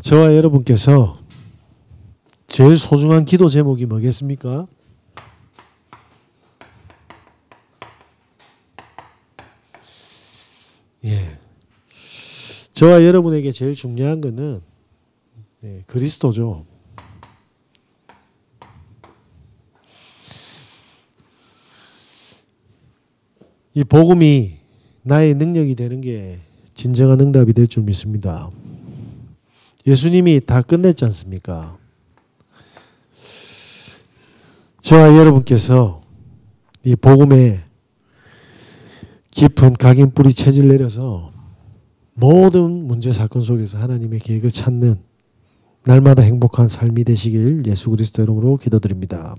저와 여러분께서 제일 소중한 기도 제목이 뭐겠습니까? 예. 저와 여러분에게 제일 중요한 것은 그리스도죠. 이 복음이 나의 능력이 되는 게 진정한 응답이 될 줄 믿습니다. 예수님이 다 끝냈지 않습니까? 저와 여러분께서 이 복음에 깊은 각인 뿌리 체질 내려서 모든 문제 사건 속에서 하나님의 계획을 찾는 날마다 행복한 삶이 되시길 예수 그리스도 이름으로 기도드립니다.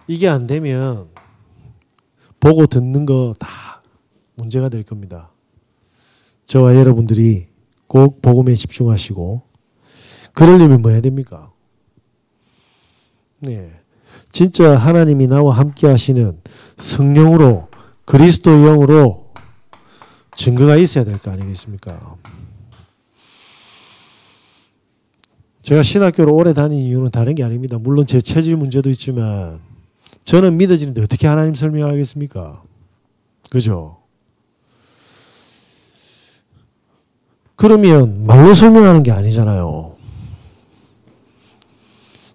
이게 안 되면 보고 듣는 거 다 문제가 될 겁니다. 저와 여러분들이 꼭 복음에 집중하시고 그러려면 뭐 해야 됩니까? 네, 진짜 하나님이 나와 함께 하시는 성령으로 그리스도 영으로 증거가 있어야 될 거 아니겠습니까? 제가 신학교를 오래 다닌 이유는 다른 게 아닙니다. 물론 제 체질 문제도 있지만 저는 믿어지는데 어떻게 하나님 설명하겠습니까? 그죠? 그러면 말로 설명하는 게 아니잖아요.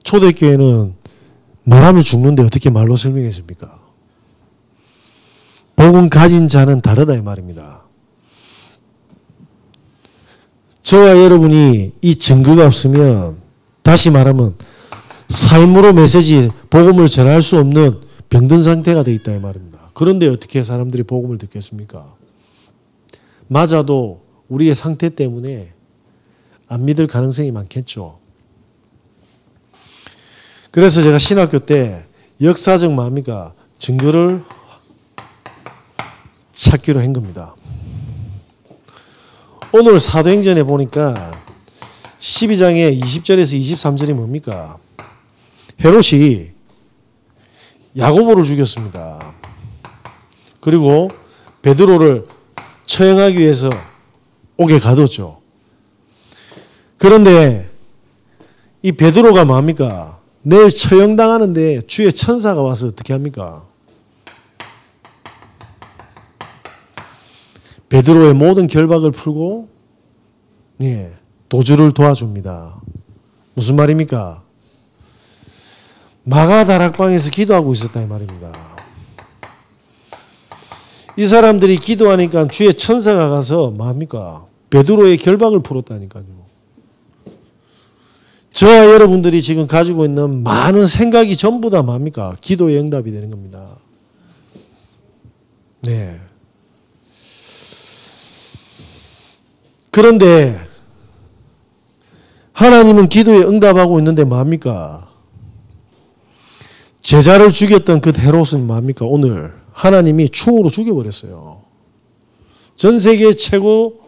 초대교회는 말하면 죽는데 어떻게 말로 설명했습니까? 복음 가진 자는 다르다 이 말입니다. 저와 여러분이 이 증거가 없으면 다시 말하면 삶으로 메시지 복음을 전할 수 없는 병든 상태가 되어 있다 이 말입니다. 그런데 어떻게 사람들이 복음을 듣겠습니까? 맞아도 우리의 상태 때문에 안 믿을 가능성이 많겠죠. 그래서 제가 신학교 때 역사적 뭡니까? 증거를 찾기로 한 겁니다. 오늘 사도행전에 보니까 12장의 20절에서 23절이 뭡니까? 헤롯이 야고보를 죽였습니다. 그리고 베드로를 처형하기 위해서 옥에 가뒀죠. 그런데 이 베드로가 뭡니까? 내일 처형당하는데 주의 천사가 와서 어떻게 합니까? 베드로의 모든 결박을 풀고 도주를 도와줍니다. 무슨 말입니까? 마가다락방에서 기도하고 있었다 이 말입니다. 이 사람들이 기도하니까 주의 천사가 가서 뭡니까? 베드로의 결박을 풀었다니까요. 저와 여러분들이 지금 가지고 있는 많은 생각이 전부 다 뭡니까? 기도의 응답이 되는 겁니다. 네. 그런데 하나님은 기도에 응답하고 있는데 뭡니까? 제자를 죽였던 그 헤롯은 뭡니까? 오늘 하나님이 충으로 죽여버렸어요. 전 세계 최고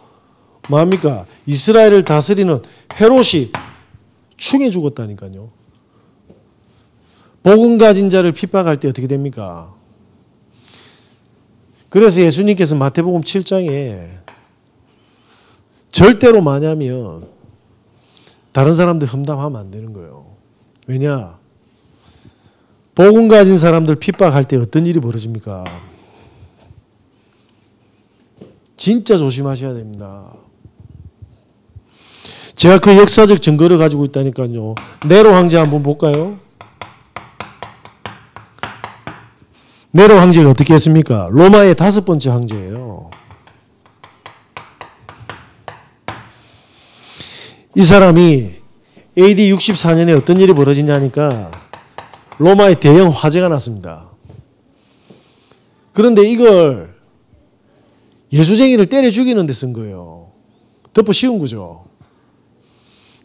뭡니까? 이스라엘을 다스리는 헤롯이 충에 죽었다니까요. 복음 가진 자를 핍박할 때 어떻게 됩니까? 그래서 예수님께서 마태복음 7장에 절대로 마냐면 다른 사람들 험담하면 안 되는 거예요. 왜냐? 복음 가진 사람들 핍박할 때 어떤 일이 벌어집니까? 진짜 조심하셔야 됩니다. 제가 그 역사적 증거를 가지고 있다니까요. 네로 황제 한번 볼까요? 네로 황제가 어떻게 했습니까? 로마의 5번째 황제예요. 이 사람이 AD 64년에 어떤 일이 벌어지냐니까 로마에 대형 화재가 났습니다. 그런데 이걸 예수쟁이를 때려 죽이는 데 쓴 거예요. 덮어 씌운 거죠.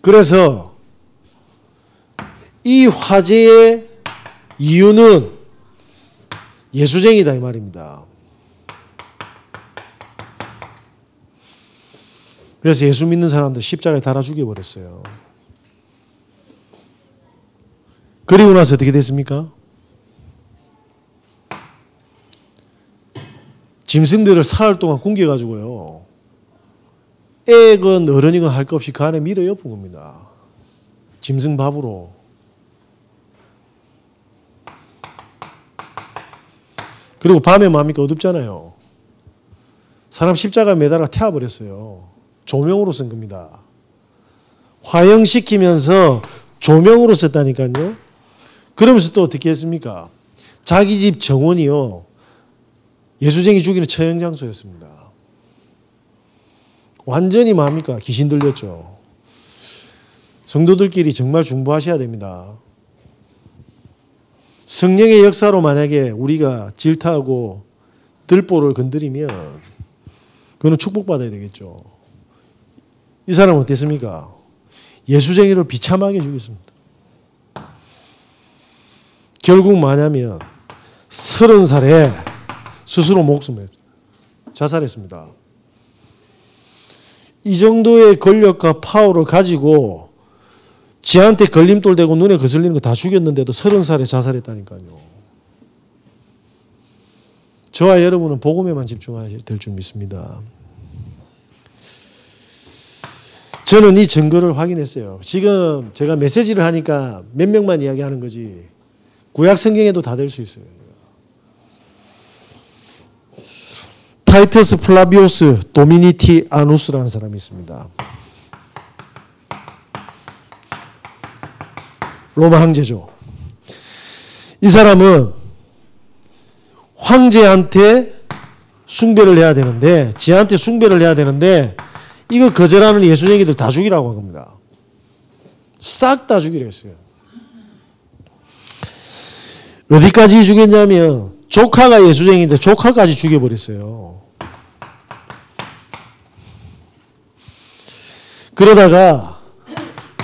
그래서 이 화재의 이유는 예수쟁이다 이 말입니다. 그래서 예수 믿는 사람들 십자가에 달아 죽여버렸어요. 그리고 나서 어떻게 됐습니까? 짐승들을 사흘 동안 굶겨가지고요. 애건 어른이건 할 것 없이 그 안에 밀어 엿은 겁니다. 짐승밥으로. 그리고 밤에 뭡니까? 어둡잖아요. 사람 십자가에 매달아 태워버렸어요. 조명으로 쓴 겁니다. 화형시키면서 조명으로 썼다니까요. 그러면서 또 어떻게 했습니까? 자기 집 정원이요. 예수쟁이 죽이는 처형장소였습니다. 완전히 뭡니까? 귀신 들렸죠. 성도들끼리 정말 중보하셔야 됩니다. 성령의 역사로 만약에 우리가 질타하고 들보를 건드리면 그거는 축복받아야 되겠죠. 이 사람은 어땠습니까? 예수쟁이를 비참하게 죽였습니다. 결국 뭐냐면 30살에 스스로 목숨을 자살했습니다. 이 정도의 권력과 파워를 가지고 지한테 걸림돌 대고 눈에 거슬리는 거 다 죽였는데도 30살에 자살했다니까요. 저와 여러분은 복음에만 집중해야 될 줄 믿습니다. 저는 이 증거를 확인했어요. 지금 제가 메시지를 하니까 몇 명만 이야기하는 거지 구약 성경에도 다 될 수 있어요. 타이터스 플라비오스 도미니티 아누스라는 사람이 있습니다. 로마 황제죠. 이 사람은 황제한테 숭배를 해야 되는데, 지한테 숭배를 해야 되는데, 이거 거절하는 예수쟁이들 다 죽이라고 한 겁니다. 싹 다 죽이려 했어요. 어디까지 죽였냐면, 조카가 예수쟁이인데 조카까지 죽여버렸어요. 그러다가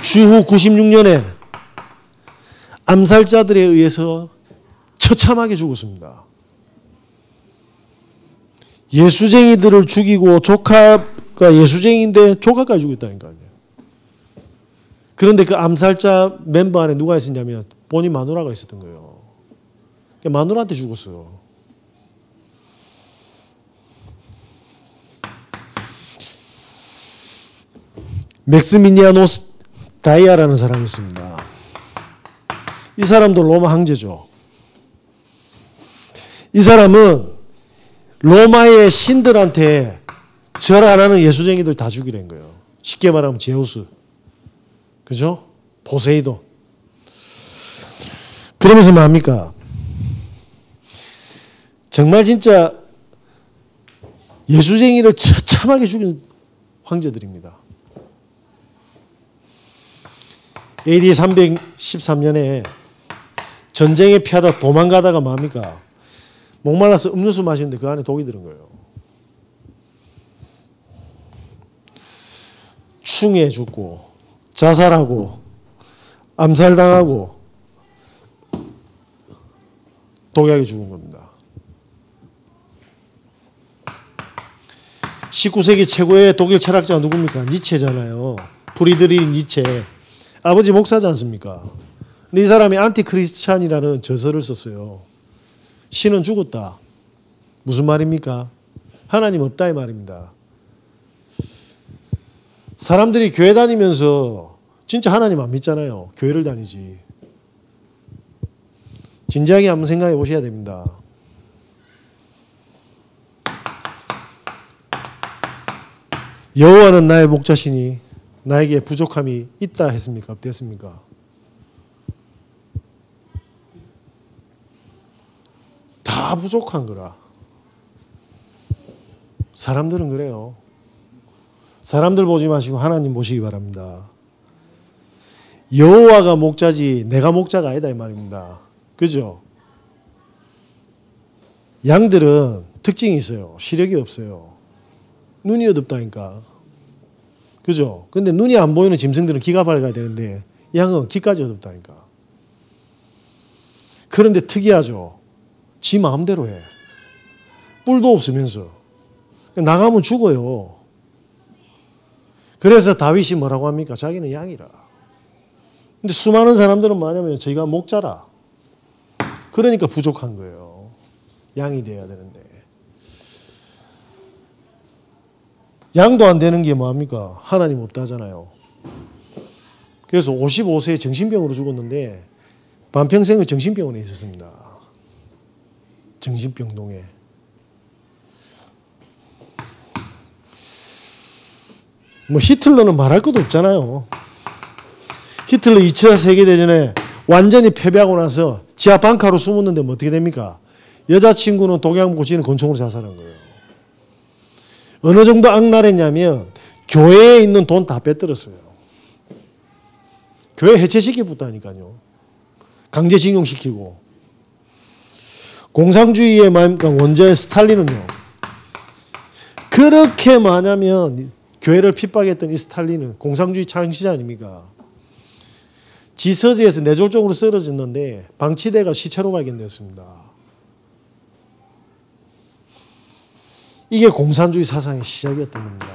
주후 96년에 암살자들에 의해서 처참하게 죽었습니다. 예수쟁이들을 죽이고 조카가 예수쟁이인데 조카까지 죽였다니까요. 그런데 그 암살자 멤버 안에 누가 있었냐면 본인 마누라가 있었던 거예요. 마누라한테 죽었어요. 맥스미니아노스 다이아라는 사람이 있습니다. 이 사람도 로마 황제죠. 이 사람은 로마의 신들한테 절 안 하는 예수쟁이들 다 죽이라는 거예요. 쉽게 말하면 제우스. 그죠? 포세이돈. 그러면서 뭐합니까? 정말 진짜 예수쟁이를 처참하게 죽인 황제들입니다. AD 313년에 전쟁에 피하다 도망가다가 뭡니까? 목말라서 음료수 마시는데 그 안에 독이 들은 거예요. 충에 죽고 자살하고 암살당하고 독약에 죽은 겁니다. 19세기 최고의 독일 철학자가 누굽니까? 니체잖아요. 프리드리히 니체. 아버지 목사지 않습니까? 근데 이 사람이 안티크리스찬이라는 저서를 썼어요. 신은 죽었다. 무슨 말입니까? 하나님 없다 이 말입니다. 사람들이 교회 다니면서 진짜 하나님 안 믿잖아요. 교회를 다니지. 진지하게 한번 생각해 보셔야 됩니다. 여호와는 나의 목자시니 나에게 부족함이 있다 했습니까? 없겠습니까? 다 부족한 거라. 사람들은 그래요. 사람들 보지 마시고 하나님 보시기 바랍니다. 여호와가 목자지 내가 목자가 아니다 이 말입니다. 그죠? 양들은 특징이 있어요. 시력이 없어요. 눈이 어둡다니까. 그죠? 근데 눈이 안 보이는 짐승들은 귀가 밝아야 되는데 양은 귀까지 어둡다니까. 그런데 특이하죠. 지 마음대로 해. 뿔도 없으면서. 나가면 죽어요. 그래서 다윗이 뭐라고 합니까? 자기는 양이라. 근데 수많은 사람들은 뭐냐면 저희가 목자라. 그러니까 부족한 거예요. 양이 돼야 되는데. 양도 안 되는 게 뭐합니까? 하나님 없다잖아요. 그래서 55세에 정신병으로 죽었는데 반평생을 정신병원에 있었습니다. 정신병동에. 뭐 히틀러는 말할 것도 없잖아요. 히틀러 2차 세계대전에 완전히 패배하고 나서 지하 방카로 숨었는데 뭐 어떻게 됩니까? 여자친구는 독약 먹고 지는 권총으로 자살한 거예요. 어느 정도 악랄했냐면 교회에 있는 돈 다 빼들었어요. 교회 해체시키겠다니까요. 강제징용시키고. 공산주의의 원조의 스탈린은요. 그렇게 많으면 교회를 핍박했던 이 스탈린은 공산주의 창시자 아닙니까? 지서지에서 뇌졸중으로 쓰러졌는데 방치대가 시체로 발견되었습니다. 이게 공산주의 사상의 시작이었던 겁니다.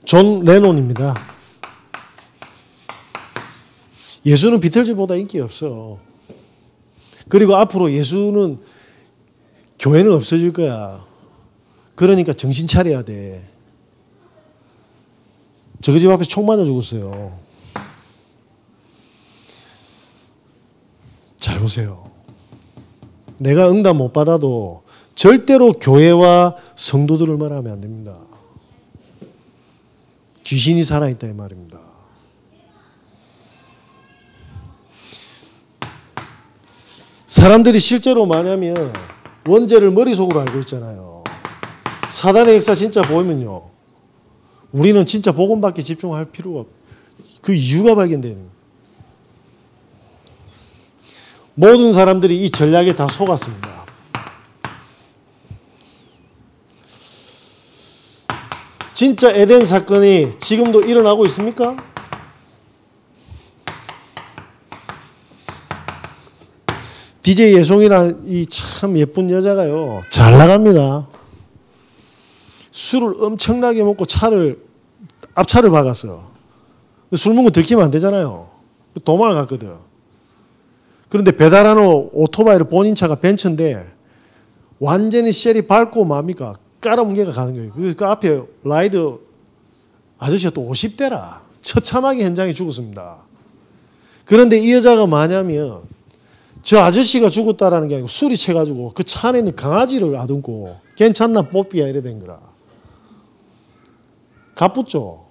존 레논입니다. 예수는 비틀즈보다 인기 없어. 그리고 앞으로 예수는 교회는 없어질 거야. 그러니까 정신 차려야 돼. 저희 집 앞에 총 맞아 죽었어요. 잘 보세요. 내가 응답 못 받아도 절대로 교회와 성도들을 말하면 안 됩니다. 귀신이 살아있다 이 말입니다. 사람들이 실제로 뭐냐면 원죄를 머릿속으로 알고 있잖아요. 사단의 역사 진짜 보면요. 우리는 진짜 복음밖에 집중할 필요가 그 이유가 발견되는. 모든 사람들이 이 전략에 다 속았습니다. 진짜 에덴 사건이 지금도 일어나고 있습니까? DJ 예송이라는 이 참 예쁜 여자가요. 잘 나갑니다. 술을 엄청나게 먹고 앞차를 박았어. 술 먹고 들키면 안 되잖아요. 도망을 갔거든. 그런데 배달하는 오토바이를 본인 차가 벤츠인데 완전히 쉘이 밟고 뭡니까? 깔아뭉개가 가는 거예요. 그 앞에 라이더 아저씨가 또 50대라. 처참하게 현장에 죽었습니다. 그런데 이 여자가 뭐냐면 저 아저씨가 죽었다라는 게 아니고 술이 채가지고 그 차 안에 있는 강아지를 아듬고 괜찮나 뽀삐야 이래 된 거라. 가쁘죠.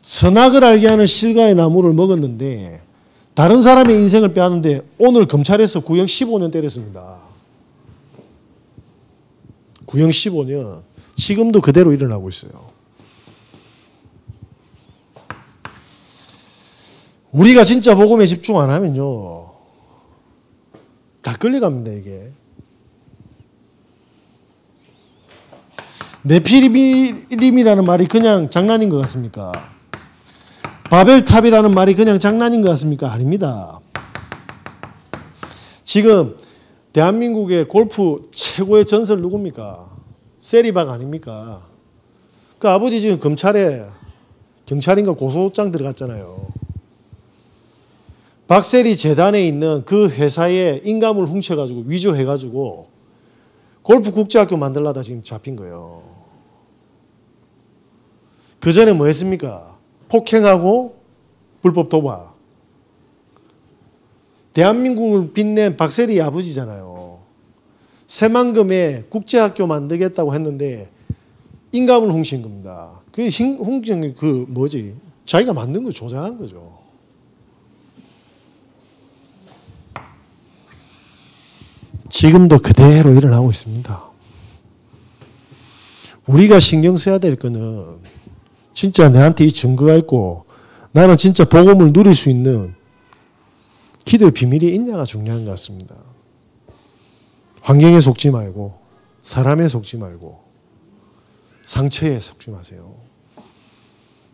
선악을 알게 하는 실과의 나무를 먹었는데 다른 사람의 인생을 빼앗는데 오늘 검찰에서 구형 15년 때렸습니다. 구형 15년. 지금도 그대로 일어나고 있어요. 우리가 진짜 복음에 집중 안 하면요. 다 끌려갑니다, 이게. 네피림이라는 말이 그냥 장난인 것 같습니까? 바벨탑이라는 말이 그냥 장난인 것 같습니까? 아닙니다. 지금 대한민국의 골프 최고의 전설 누굽니까? 세리박 아닙니까? 그 아버지 지금 검찰에 경찰인가 고소장 들어갔잖아요. 박세리 재단에 있는 그 회사에 인감을 훔쳐가지고 위조해가지고 골프 국제학교 만들려다 지금 잡힌 거예요. 그 전에 뭐 했습니까? 폭행하고 불법 도박. 대한민국을 빛낸 박세리 아버지잖아요. 새만금에 국제학교 만들겠다고 했는데 인감을 훔친 겁니다. 그 훔친 그 뭐지? 자기가 만든 거 조작한 거죠. 지금도 그대로 일어나고 있습니다. 우리가 신경 써야 될 거는 진짜 내한테 이 증거가 있고 나는 진짜 복음을 누릴 수 있는 기도의 비밀이 있냐가 중요한 것 같습니다. 환경에 속지 말고 사람에 속지 말고 상처에 속지 마세요.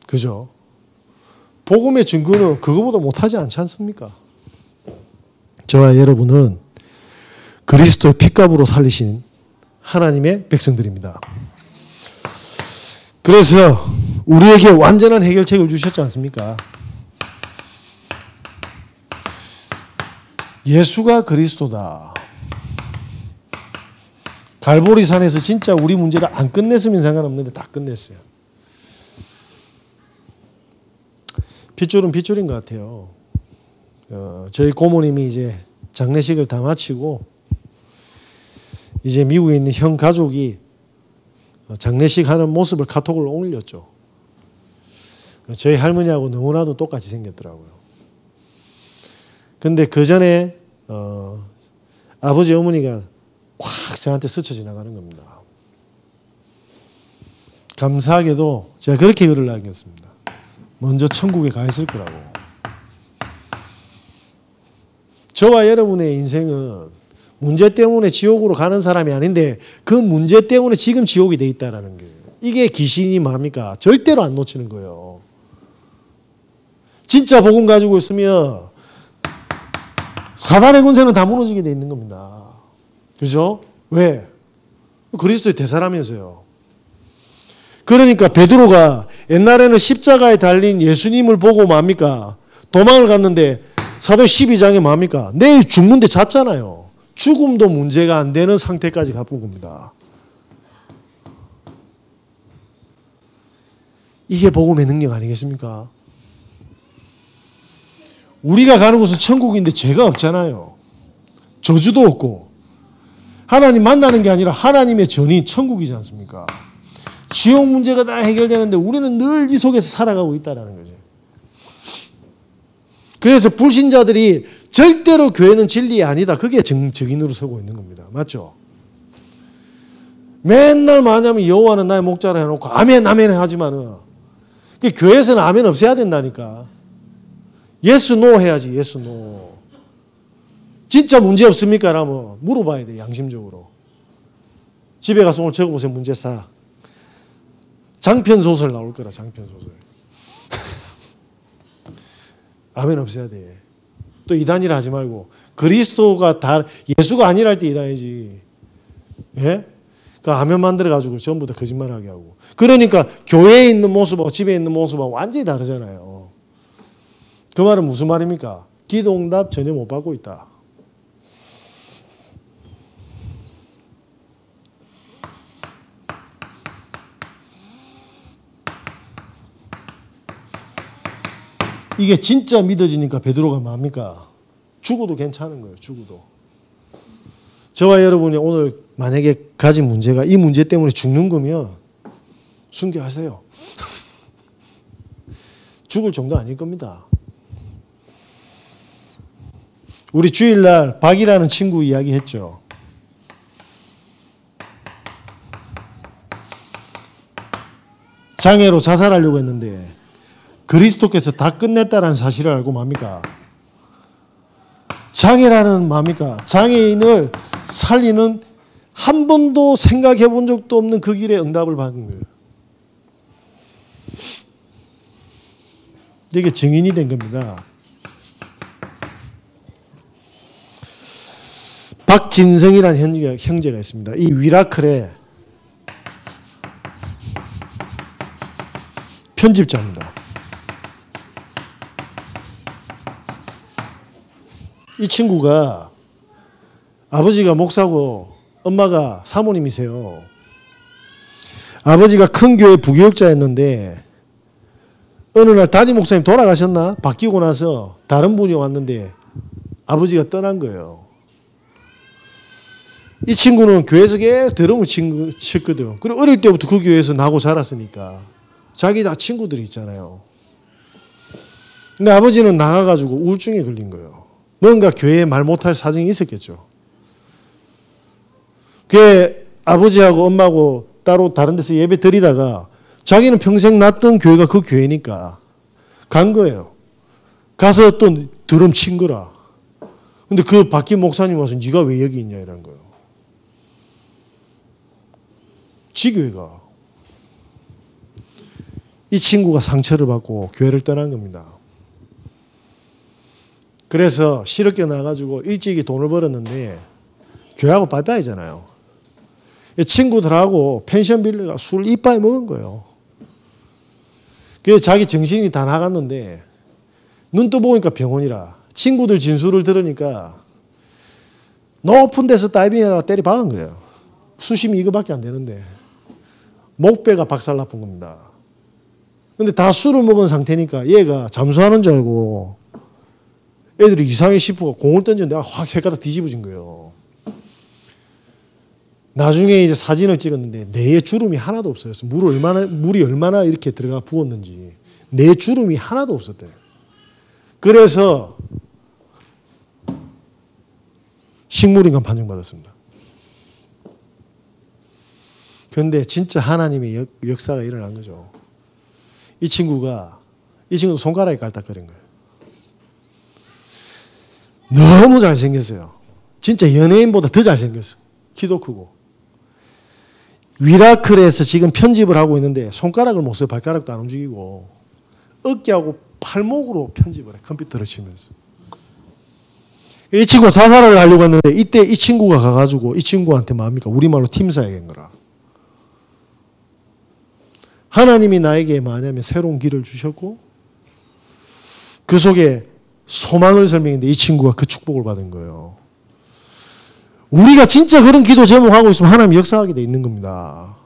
그죠? 복음의 증거는 그거보다 못하지 않지 않습니까? 저와 여러분은 그리스도의 핏값으로 살리신 하나님의 백성들입니다. 그래서 우리에게 완전한 해결책을 주셨지 않습니까? 예수가 그리스도다. 갈보리산에서 진짜 우리 문제를 안 끝냈으면 상관없는데 다 끝냈어요. 핏줄은 핏줄인 것 같아요. 저희 고모님이 이제 장례식을 다 마치고 이제 미국에 있는 형 가족이 장례식 하는 모습을 카톡으로 올렸죠. 저희 할머니하고 너무나도 똑같이 생겼더라고요. 근데 그 전에 아버지 어머니가 확 저한테 스쳐 지나가는 겁니다. 감사하게도 제가 그렇게 글을 남겼습니다. 먼저 천국에 가 있을 거라고. 저와 여러분의 인생은 문제 때문에 지옥으로 가는 사람이 아닌데 그 문제 때문에 지금 지옥이 돼 있다는 거예요. 이게 귀신이 뭡니까? 절대로 안 놓치는 거예요. 진짜 복음 가지고 있으면 사단의 권세는 다 무너지게 돼 있는 겁니다. 그죠? 왜? 그리스도의 대사라면서요. 그러니까 베드로가 옛날에는 십자가에 달린 예수님을 보고 뭡니까? 도망을 갔는데 사도 12장에 뭡니까? 내일 죽는데 잤잖아요. 죽음도 문제가 안 되는 상태까지 가본 겁니다. 이게 복음의 능력 아니겠습니까? 우리가 가는 곳은 천국인데 죄가 없잖아요. 저주도 없고 하나님 만나는 게 아니라 하나님의 전이 천국이지 않습니까? 지옥 문제가 다 해결되는데 우리는 늘 이 속에서 살아가고 있다는 거죠. 그래서 불신자들이 절대로 교회는 진리 아니다. 그게 증인으로 서고 있는 겁니다. 맞죠? 맨날 뭐냐면 여호와는 나의 목자라 해놓고 아멘 아멘 하지만은 교회에서는 아멘 없애야 된다니까. 예스 노 해야지. 예스 노. 진짜 문제 없습니까? 라면 물어봐야 돼. 양심적으로. 집에 가서 오늘 적어보세요. 문제 싹. 장편소설 나올 거라. 장편소설. 아멘 없애야 돼. 또 이단이라 하지 말고 그리스도가 다 예수가 아니라 할 때 이단이지. 예? 그 아멘 만들어가지고 전부 다 거짓말하게 하고. 그러니까 교회에 있는 모습하고 집에 있는 모습하고 완전히 다르잖아요. 그 말은 무슨 말입니까? 기도응답 전혀 못 받고 있다. 이게 진짜 믿어지니까 베드로가 뭡니까? 죽어도 괜찮은 거예요. 죽어도. 저와 여러분이 오늘 만약에 가진 문제가 이 문제 때문에 죽는 거면 순교하세요. 죽을 정도 아닐 겁니다. 우리 주일날 박이라는 친구 이야기 했죠. 장애로 자살하려고 했는데 그리스도께서 다 끝냈다라는 사실을 알고 뭡니까? 장애라는 뭡니까? 장애인을 살리는 한 번도 생각해 본 적도 없는 그 길에 응답을 받은 거예요. 이게 증인이 된 겁니다. 박진성이라는 형제가 있습니다. 이 위라클의 편집자입니다. 이 친구가 아버지가 목사고 엄마가 사모님이세요. 아버지가 큰 교회 부교육자였는데 어느 날 담임 목사님 돌아가셨나? 바뀌고 나서 다른 분이 왔는데 아버지가 떠난 거예요. 이 친구는 교회에서 계속 드럼을 쳤거든. 그리고 어릴 때부터 그 교회에서 나고 자랐으니까 자기 다 친구들이 있잖아요. 근데 아버지는 나가가지고 우울증에 걸린 거예요. 뭔가 교회에 말 못할 사정이 있었겠죠. 그게 아버지하고 엄마하고 따로 다른 데서 예배 드리다가 자기는 평생 났던 교회가 그 교회니까 간 거예요. 가서 또 드럼 친 거라. 근데 그 바뀐 목사님 와서 네가 왜 여기 있냐 이런 거예요. 지 교회가. 이 친구가 상처를 받고 교회를 떠난 겁니다. 그래서 실업계 나가지고 일찍이 돈을 벌었는데 교회하고 빠이빠이잖아요. 친구들하고 펜션 빌려가 술 이빠이 먹은 거예요. 그래서 자기 정신이 다 나갔는데 눈 떠보니까 병원이라. 친구들 진술을 들으니까 높은 데서 다이빙하다가 때려 박은 거예요. 수심이 이거밖에 안 되는데 목배가 박살나쁜 겁니다. 근데 다 술을 먹은 상태니까 얘가 잠수하는 줄 알고 애들이 이상해 싶어 공을 던졌는데 확 헷가닥 뒤집어진 거예요. 나중에 이제 사진을 찍었는데 뇌에 주름이 하나도 없어요. 물이 얼마나 이렇게 들어가 부었는지 뇌에 주름이 하나도 없었대요. 그래서 식물인간 판정받았습니다. 그런데 진짜 하나님의 역사가 일어난 거죠. 이 친구도 손가락에 깔딱거린 거예요. 너무 잘생겼어요. 진짜 연예인보다 더 잘생겼어요. 키도 크고. 위라클에서 지금 편집을 하고 있는데 손가락을 못 써요. 발가락도 안 움직이고 어깨하고 팔목으로 편집을 해. 컴퓨터를 치면서. 이 친구가 사살을 하려고 했는데 이때 이 친구가 가가지고 이 친구한테 뭡니까? 우리말로 팀사에겐 거라. 하나님이 나에게 뭐냐면 새로운 길을 주셨고 그 속에 소망을 설명했는데 이 친구가 그 축복을 받은 거예요. 우리가 진짜 그런 기도 제목하고 있으면 하나님이 역사하게 돼 있는 겁니다.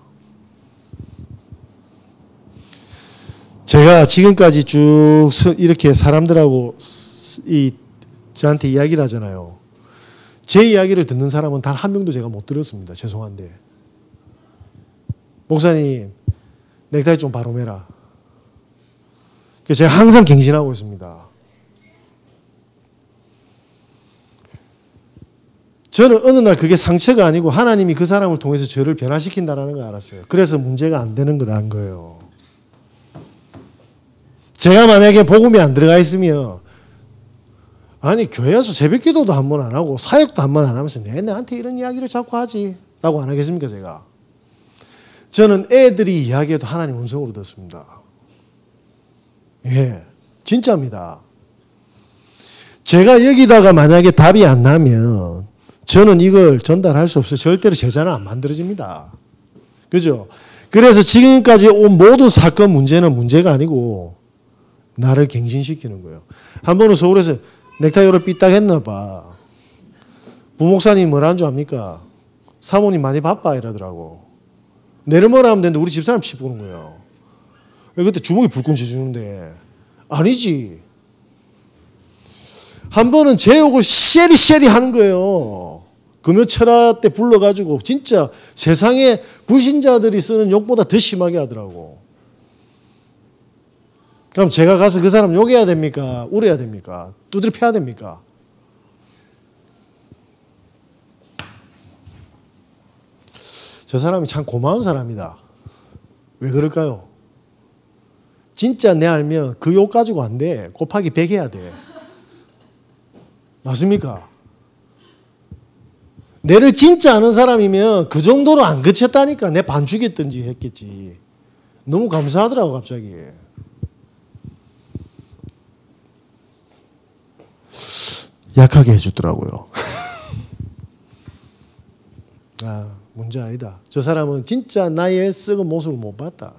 제가 지금까지 쭉 이렇게 사람들하고 저한테 이야기를 하잖아요. 제 이야기를 듣는 사람은 단 한 명도 제가 못 들었습니다. 죄송한데. 목사님, 넥타이 좀 바로 매라. 그래서 제가 항상 갱신하고 있습니다. 저는 어느 날 그게 상처가 아니고 하나님이 그 사람을 통해서 저를 변화시킨다는 걸 알았어요. 그래서 문제가 안 되는 걸 안 거예요. 제가 만약에 복음이 안 들어가 있으면 아니 교회에서 새벽기도도 한 번 안 하고 사역도 한 번 안 하면서 나한테 이런 이야기를 자꾸 하지 라고 안 하겠습니까 제가. 저는 애들이 이야기해도 하나님 음성으로 듣습니다. 예, 진짜입니다. 제가 여기다가 만약에 답이 안 나면 저는 이걸 전달할 수 없어요. 절대로 제자는 안 만들어집니다. 그죠? 그래서 지금까지 온 모든 사건 문제는 문제가 아니고 나를 갱신시키는 거예요. 한 번은 서울에서 넥타이를 삐딱 했나 봐. 부목사님이 뭐라는 줄 압니까? 사모님 많이 바빠 이러더라고. 내를 뭐라 하면 되는데 우리 집사람 치부는 거예요. 그때 주먹이 불끈 쥐주는데 아니지. 한 번은 제 욕을 쉐리 하는 거예요. 금요철야 때 불러가지고 진짜 세상에 불신자들이 쓰는 욕보다 더 심하게 하더라고. 그럼 제가 가서 그 사람 욕해야 됩니까? 울어야 됩니까? 두드려 패야 됩니까? 저 사람이 참 고마운 사람이다. 왜 그럴까요? 진짜 내 알면 그 욕 가지고 안 돼. 곱하기 100 해야 돼. 맞습니까? 내를 진짜 아는 사람이면 그 정도로 안 그쳤다니까 내 반 죽였든지 했겠지. 너무 감사하더라고 갑자기. 약하게 해주더라고요. 아, 문제 아니다. 저 사람은 진짜 나의 썩은 모습을 못 봤다.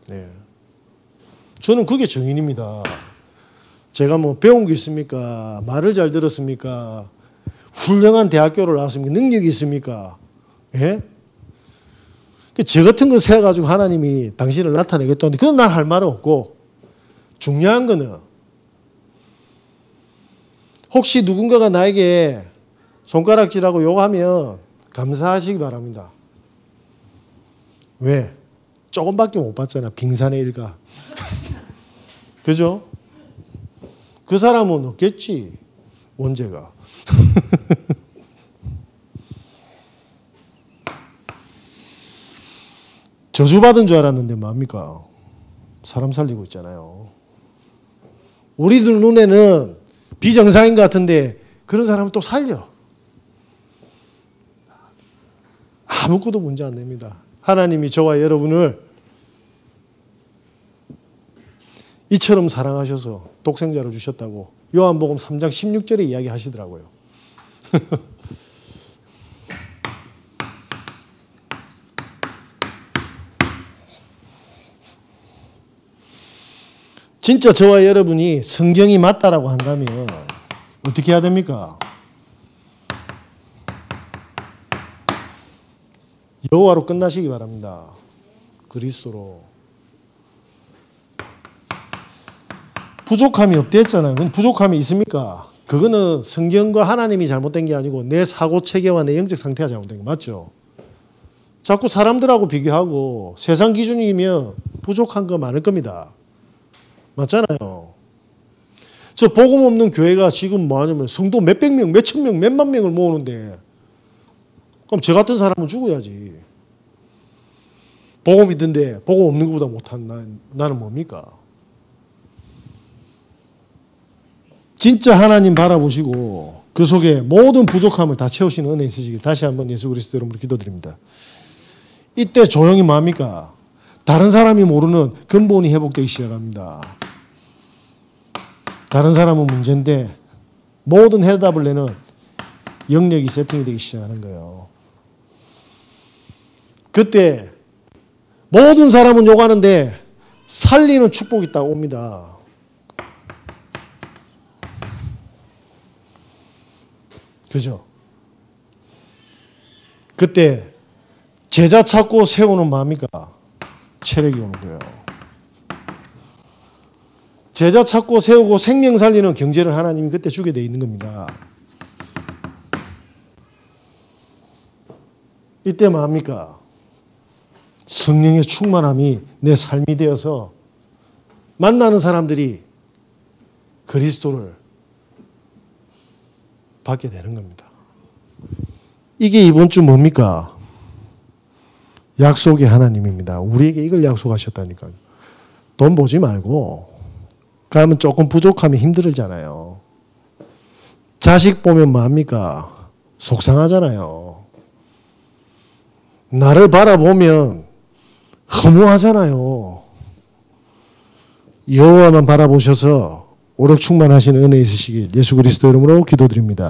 네. 저는 그게 정인입니다. 제가 뭐 배운 게 있습니까? 말을 잘 들었습니까? 훌륭한 대학교를 나왔습니까? 능력이 있습니까? 예? 저 같은 거 세워가지고 하나님이 당신을 나타내겠다는데 그건 난 할 말은 없고 중요한 거는 혹시 누군가가 나에게 손가락질하고 욕하면 감사하시기 바랍니다. 왜? 조금밖에 못 봤잖아. 빙산의 일가. 그죠? 그 사람은 없겠지. 원죄가. 저주받은 줄 알았는데 뭡니까? 사람 살리고 있잖아요. 우리들 눈에는 비정상인 것 같은데 그런 사람은 또 살려. 아무것도 문제 안 됩니다. 하나님이 저와 여러분을 이처럼 사랑하셔서 독생자를 주셨다고 요한복음 3장 16절에 이야기하시더라고요. 진짜 저와 여러분이 성경이 맞다라고 한다면 어떻게 해야 됩니까? 여호와로 끝나시기 바랍니다. 그리스도로. 부족함이 없댔잖아요. 부족함이 있습니까? 그거는 성경과 하나님이 잘못된 게 아니고 내 사고 체계와 내 영적 상태가 잘못된 거 맞죠? 자꾸 사람들하고 비교하고 세상 기준이면 부족한 거 많을 겁니다. 맞잖아요. 저 복음 없는 교회가 지금 뭐 하냐면 성도 몇백 명, 몇천 명, 몇만 명을 모으는데 그럼 저 같은 사람은 죽어야지. 복음 있던데 복음 없는 것보다 못한 나는 뭡니까? 진짜 하나님 바라보시고 그 속에 모든 부족함을 다 채우시는 은혜 있으시길 다시 한번 예수 그리스도 이름으로 기도드립니다. 이때 조용히 뭡니까? 다른 사람이 모르는 근본이 회복되기 시작합니다. 다른 사람은 문제인데 모든 해답을 내는 영역이 세팅이 되기 시작하는 거예요. 그때 모든 사람은 욕하는데 살리는 축복이 딱 옵니다. 그죠? 그때 제자 찾고 세우는 뭡니까? 체력이 오는 거예요. 제자 찾고 세우고 생명 살리는 경제를 하나님이 그때 주게 돼 있는 겁니다. 이때 뭡니까? 성령의 충만함이 내 삶이 되어서 만나는 사람들이 그리스도를 받게 되는 겁니다. 이게 이번 주 뭡니까? 약속의 하나님입니다. 우리에게 이걸 약속하셨다니까요. 돈 보지 말고 가면 조금 부족하면 힘들잖아요. 자식 보면 뭡니까? 속상하잖아요. 나를 바라보면 허무하잖아요. 여호와만 바라보셔서 오력 충만하신 은혜 있으시길 예수 그리스도 이름으로 기도드립니다.